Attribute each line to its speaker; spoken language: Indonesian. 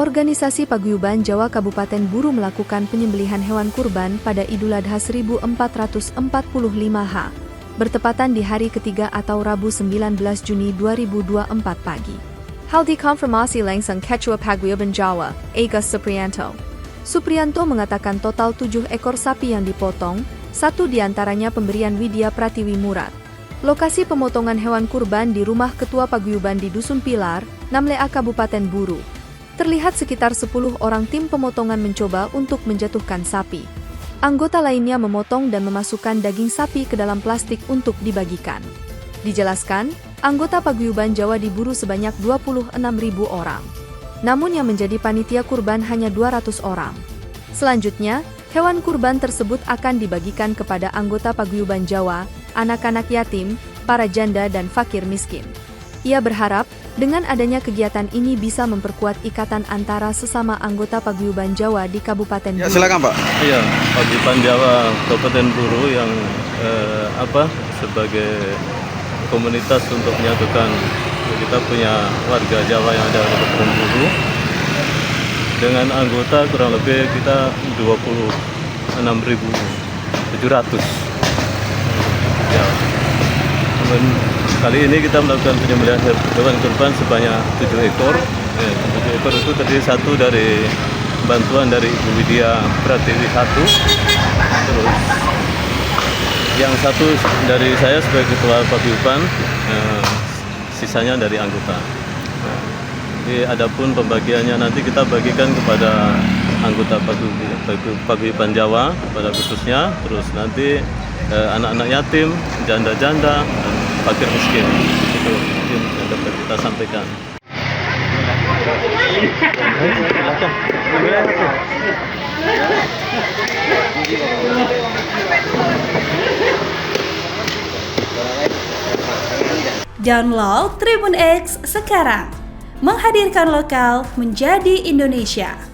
Speaker 1: Organisasi Paguyuban Jawa Kabupaten Buru melakukan penyembelihan hewan kurban pada Idul Adha 1445 H, bertepatan di hari ketiga atau Rabu 19 Juni 2024 pagi. Hal dikonfirmasi langsung Ketua Paguyuban Jawa, Agus Supriyanto. Supriyanto mengatakan total 7 ekor sapi yang dipotong, 1 diantaranya pemberian Widya Pratiwi Murad. Lokasi pemotongan hewan kurban di rumah Ketua Paguyuban di Dusun Pilar, Namlea Kabupaten Buru. Terlihat sekitar 10 orang tim pemotongan mencoba untuk menjatuhkan sapi. Anggota lainnya memotong dan memasukkan daging sapi ke dalam plastik untuk dibagikan. Dijelaskan, anggota Paguyuban Jawa diburu sebanyak 26.000 orang. Namun yang menjadi panitia kurban hanya 200 orang. Selanjutnya, hewan kurban tersebut akan dibagikan kepada anggota Paguyuban Jawa, anak-anak yatim, para janda dan fakir miskin. Ia berharap, dengan adanya kegiatan ini bisa memperkuat ikatan antara sesama anggota Paguyuban Jawa di Kabupaten Buru.
Speaker 2: Ya, silakan Pak.
Speaker 3: Iya, Paguyuban Jawa Kabupaten Buru yang sebagai komunitas untuk menyatukan kita punya warga Jawa yang ada di Kabupaten Buru dengan anggota kurang lebih kita 26.700. Ya. Kali ini kita melakukan penyembelihan hewan kurban sebanyak 7 ekor. 7 ekor itu terdiri 1 dari bantuan dari Ibu Widya Pratiwi 1, terus yang 1 dari saya sebagai Ketua Paguyuban, sisanya dari anggota. Jadi adapun pembagiannya nanti kita bagikan kepada anggota Paguyuban Jawa pada khususnya, terus nanti anak-anak yatim, janda-janda, dan fakir miskin. Itu yang dapat kita sampaikan.
Speaker 4: Download Tribun X sekarang, menghadirkan lokal menjadi Indonesia.